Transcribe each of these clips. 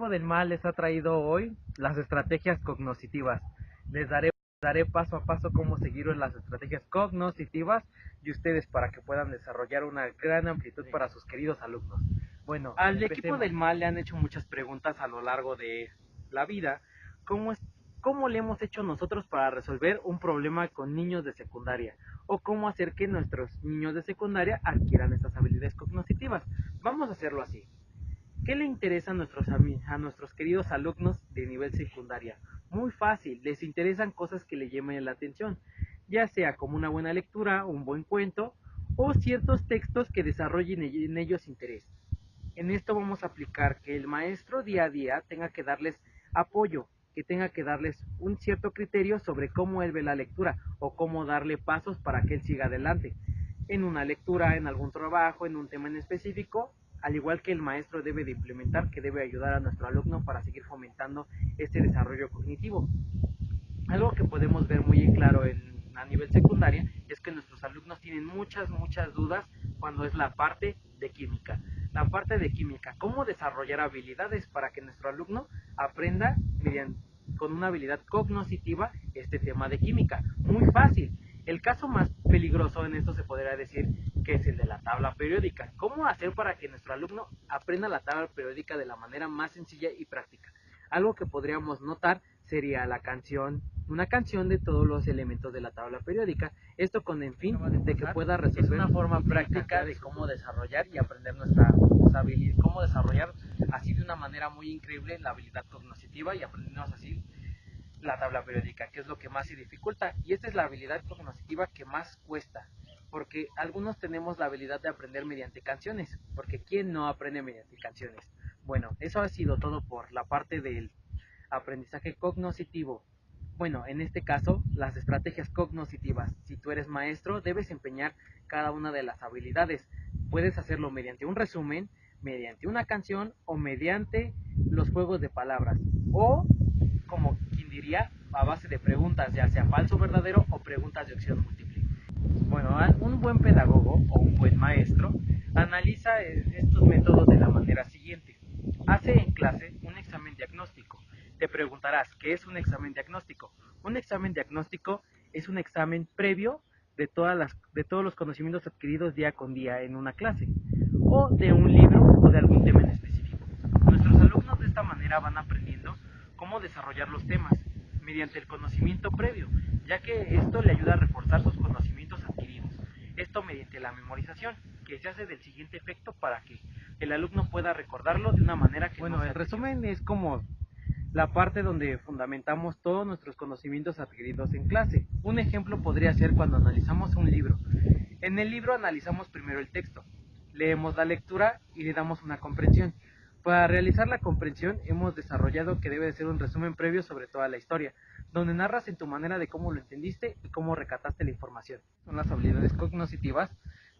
equipo del mal les ha traído hoy las estrategias cognoscitivas. Les daré paso a paso cómo seguir las estrategias cognoscitivas y ustedes para que puedan desarrollar una gran amplitud para sus queridos alumnos. Bueno, al equipo del mal le han hecho muchas preguntas a lo largo de la vida. ¿Cómo es, cómo le hemos hecho nosotros para resolver un problema con niños de secundaria? O cómo hacer que nuestros niños de secundaria adquieran estas habilidades cognoscitivas. Vamos a hacerlo así. ¿Qué le interesa a nuestros queridos alumnos de nivel secundaria? Muy fácil, les interesan cosas que le llamen la atención, ya sea como una buena lectura, un buen cuento o ciertos textos que desarrollen en ellos interés. En esto vamos a aplicar que el maestro día a día tenga que darles apoyo, que tenga que darles un cierto criterio sobre cómo él ve la lectura o cómo darle pasos para que él siga adelante en una lectura, en algún trabajo, en un tema en específico, al igual que el maestro debe de implementar, que debe ayudar a nuestro alumno para seguir fomentando este desarrollo cognitivo. Algo que podemos ver muy en claro a nivel secundaria es que nuestros alumnos tienen muchas dudas cuando es la parte de química. La parte de química, cómo desarrollar habilidades para que nuestro alumno aprenda con una habilidad cognoscitiva este tema de química. Muy fácil. El caso más peligroso en esto se podría decir que es el de la tabla periódica. ¿Cómo hacer para que nuestro alumno aprenda la tabla periódica de la manera más sencilla y práctica? Algo que podríamos notar sería una canción de todos los elementos de la tabla periódica, esto con el fin de que pueda resolver. Es una forma práctica de cómo desarrollar y aprender nuestra habilidad, cómo desarrollar así de una manera muy increíble la habilidad cognitiva y aprendernos así la tabla periódica, que es lo que más se dificulta, y esta es la habilidad cognitiva que más cuesta, porque algunos tenemos la habilidad de aprender mediante canciones, porque ¿quién no aprende mediante canciones? Bueno, eso ha sido todo por la parte del aprendizaje cognoscitivo. Bueno, en este caso, las estrategias cognoscitivas. Si tú eres maestro, debes empeñar cada una de las habilidades. Puedes hacerlo mediante un resumen, mediante una canción o mediante los juegos de palabras. O, como quien diría, a base de preguntas, ya sea falso o verdadero o preguntas de opción múltiple. Bueno, un buen pedagogo o un buen maestro analiza estos métodos de la manera siguiente. Hace en clase un examen diagnóstico. Te preguntarás, ¿qué es un examen diagnóstico? Un examen diagnóstico es un examen previo de todos los conocimientos adquiridos día con día en una clase, o de un libro o de algún tema en específico. Nuestros alumnos de esta manera van aprendiendo cómo desarrollar los temas mediante el conocimiento previo, ya que esto le ayuda a reforzar sus conocimientos adquiridos. Esto mediante la memorización, que se hace del siguiente efecto para que el alumno pueda recordarlo de una manera que el resumen es como la parte donde fundamentamos todos nuestros conocimientos adquiridos en clase. Un ejemplo podría ser cuando analizamos un libro. En el libro analizamos primero el texto, leemos la lectura y le damos una comprensión. Para realizar la comprensión hemos desarrollado que debe de ser un resumen previo sobre toda la historia, donde narras en tu manera de cómo lo entendiste y cómo recataste la información. Son las habilidades cognitivas.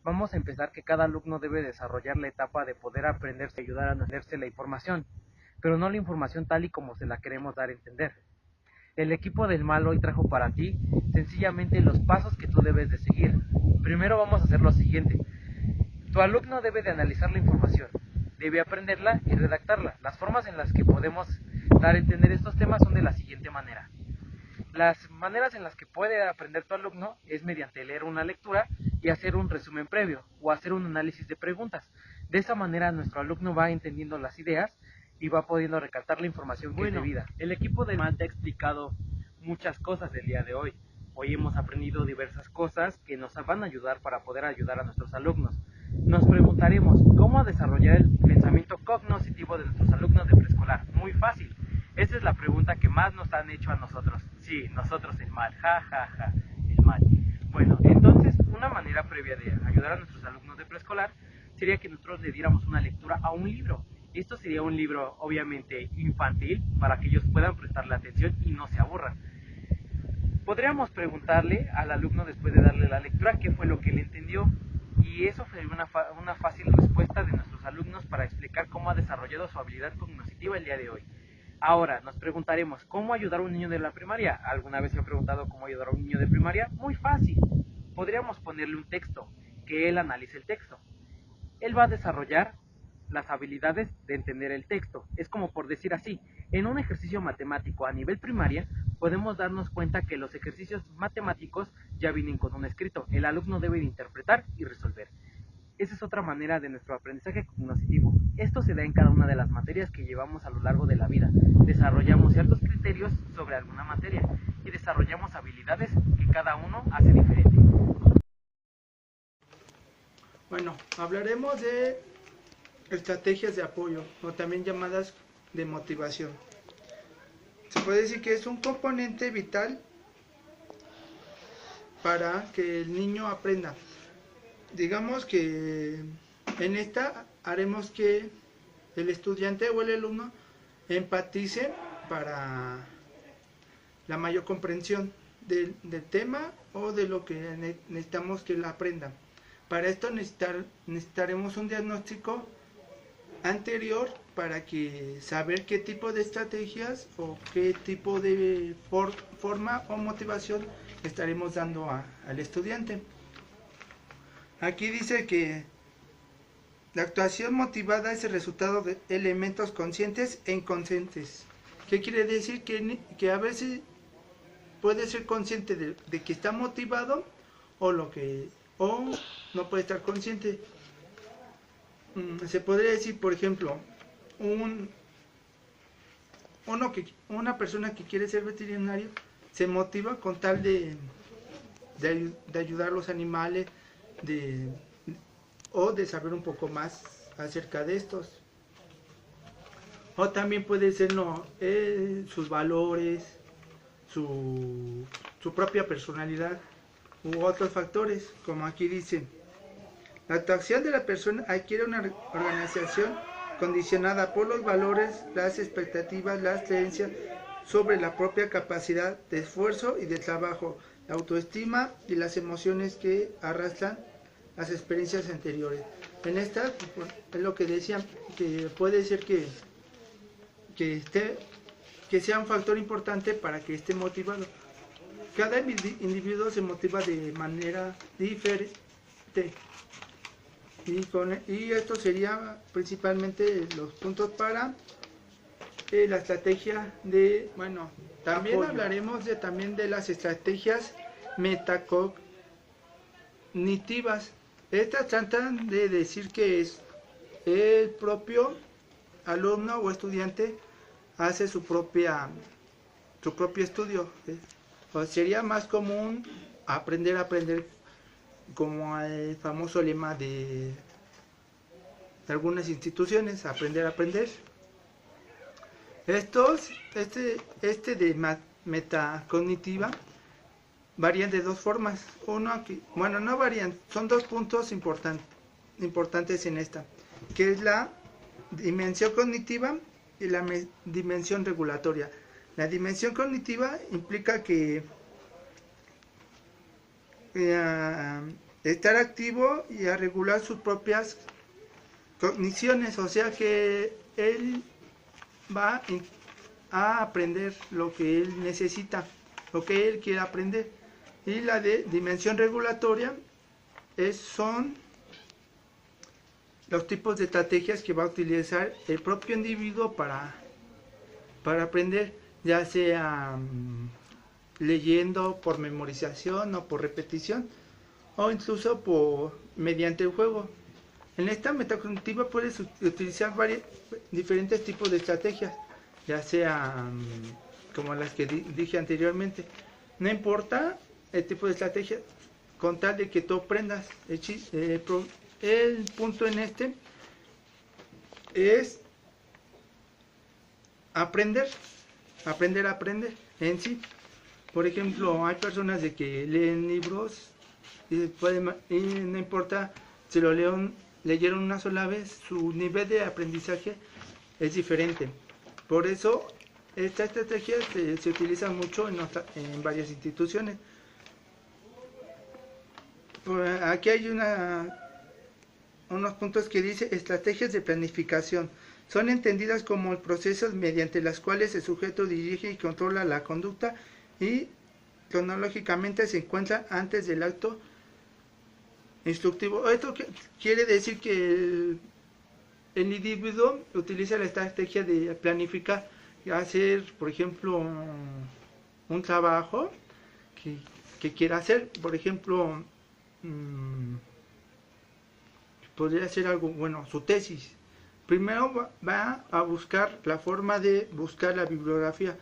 Vamos a empezar que cada alumno debe desarrollar la etapa de poder aprenderse y ayudar a entenderse la información, pero no la información tal y como se la queremos dar a entender. El equipo del mal hoy trajo para ti sencillamente los pasos que tú debes de seguir. Primero vamos a hacer lo siguiente. Tu alumno debe de analizar la información, debe aprenderla y redactarla. Las formas en las que podemos dar a entender estos temas son de la siguiente manera. Las maneras en las que puede aprender tu alumno es mediante leer una lectura y hacer un resumen previo o hacer un análisis de preguntas. De esa manera nuestro alumno va entendiendo las ideas y va pudiendo recaptar la información que es debida. El equipo de mal te ha explicado muchas cosas del día de hoy. Hoy hemos aprendido diversas cosas que nos van a ayudar para poder ayudar a nuestros alumnos. Nos preguntaremos cómo desarrollar el pensamiento cognoscitivo de nuestros alumnos de preescolar. Muy fácil. Esa es la pregunta que más nos han hecho a nosotros. Sí, nosotros el mal, el mal. Bueno, entonces una manera previa de ayudar a nuestros alumnos de preescolar sería que nosotros le diéramos una lectura a un libro. Esto sería un libro obviamente infantil para que ellos puedan prestarle atención y no se aburran. Podríamos preguntarle al alumno después de darle la lectura qué fue lo que él entendió, y eso fue una fácil respuesta de nuestros alumnos para explicar cómo ha desarrollado su habilidad cognitiva el día de hoy. Ahora nos preguntaremos, ¿cómo ayudar a un niño de la primaria? ¿Alguna vez se ha preguntado cómo ayudar a un niño de primaria? Muy fácil. Podríamos ponerle un texto, que él analice el texto. Él va a desarrollar las habilidades de entender el texto. Es como por decir así, en un ejercicio matemático a nivel primaria podemos darnos cuenta que los ejercicios matemáticos ya vienen con un escrito. El alumno debe de interpretar y resolver. Esa es otra manera de nuestro aprendizaje cognitivo. Esto se da en cada una de las materias que llevamos a lo largo de la vida. Desarrollamos ciertos criterios sobre alguna materia y desarrollamos habilidades que cada uno hace diferente. Bueno, hablaremos de estrategias de apoyo o también llamadas de motivación. Se puede decir que es un componente vital para que el niño aprenda. Digamos que en esta haremos que el estudiante o el alumno empatice para la mayor comprensión del tema o de lo que necesitamos que él aprenda. Para esto necesitaremos un diagnóstico anterior para que saber qué tipo de estrategias o qué tipo de forma o motivación estaremos dando al estudiante. Aquí dice que la actuación motivada es el resultado de elementos conscientes e inconscientes. ¿Qué quiere decir? Que a veces puede ser consciente de que está motivado o no puede estar consciente. Se podría decir, por ejemplo, una persona que quiere ser veterinario se motiva con tal de ayudar a los animales o de saber un poco más acerca de estos. O también puede ser sus valores, su propia personalidad u otros factores, como aquí dice. La actuación de la persona adquiere una organización condicionada por los valores, las expectativas, las creencias sobre la propia capacidad de esfuerzo y de trabajo, la autoestima y las emociones que arrastran las experiencias anteriores. En esta es lo que decía, que puede ser que sea un factor importante para que esté motivado. Cada individuo se motiva de manera diferente. Y esto sería principalmente los puntos para la estrategia de, bueno, también apoyo. Hablaremos también de las estrategias metacognitivas. Estas tratan de decir que es el propio alumno o estudiante hace su propio estudio. O sería más común aprender a aprender, como el famoso lema de algunas instituciones, aprender a aprender. Este de metacognitiva varían de dos formas. No varían, son dos puntos importantes en esta, que es la dimensión cognitiva y la dimensión regulatoria. La dimensión cognitiva implica que estar activo y a regular sus propias cogniciones, o sea que él va a aprender lo que él necesita, lo que él quiere aprender. Y la de dimensión regulatoria son los tipos de estrategias que va a utilizar el propio individuo para aprender, ya sea leyendo, por memorización o por repetición, o incluso mediante el juego. En esta metacognitiva puedes utilizar diferentes tipos de estrategias, ya sea como las que dije anteriormente. No importa el tipo de estrategia, con tal de que tú aprendas. El punto en este es aprender en sí. Por ejemplo, hay personas de que leen libros y no importa si lo leyeron una sola vez, su nivel de aprendizaje es diferente. Por eso esta estrategia se utiliza mucho en varias instituciones. Aquí hay unos puntos que dice estrategias de planificación. Son entendidas como procesos mediante los cuales el sujeto dirige y controla la conducta y cronológicamente se encuentra antes del acto instructivo. Esto quiere decir que el individuo utiliza la estrategia de planificar, hacer, por ejemplo, un trabajo que quiera hacer, por ejemplo, podría ser algo, bueno, su tesis. Primero va a buscar la forma de buscar la bibliografía.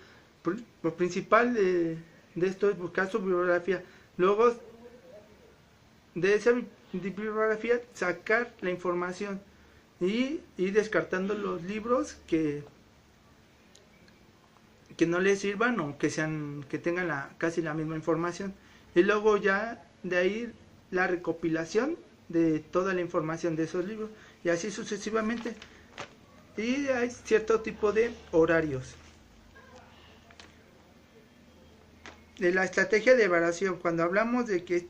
Lo principal de esto es buscar su bibliografía. Luego de esa bibliografía sacar la información y ir descartando los libros que no les sirvan o que tengan casi la misma información. Y luego ya de ahí la recopilación de toda la información de esos libros y así sucesivamente. Y hay cierto tipo de horarios. De la estrategia de evaluación, cuando hablamos de qué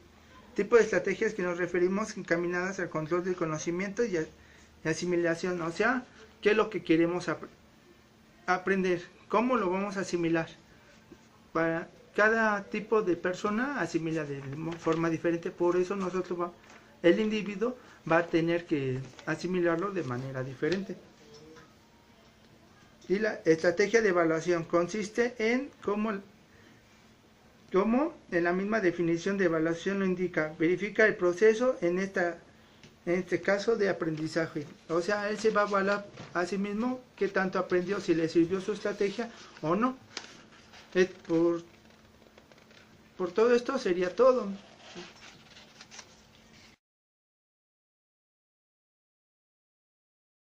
tipo de estrategias que nos referimos encaminadas al control del conocimiento y asimilación, o sea, qué es lo que queremos aprender, cómo lo vamos a asimilar. Para cada tipo de persona asimila de forma diferente, por eso el individuo va a tener que asimilarlo de manera diferente. Y la estrategia de evaluación consiste en como en la misma definición de evaluación lo indica, verifica el proceso en este caso de aprendizaje. O sea, él se va a evaluar a sí mismo qué tanto aprendió, si le sirvió su estrategia o no. Por todo esto sería todo.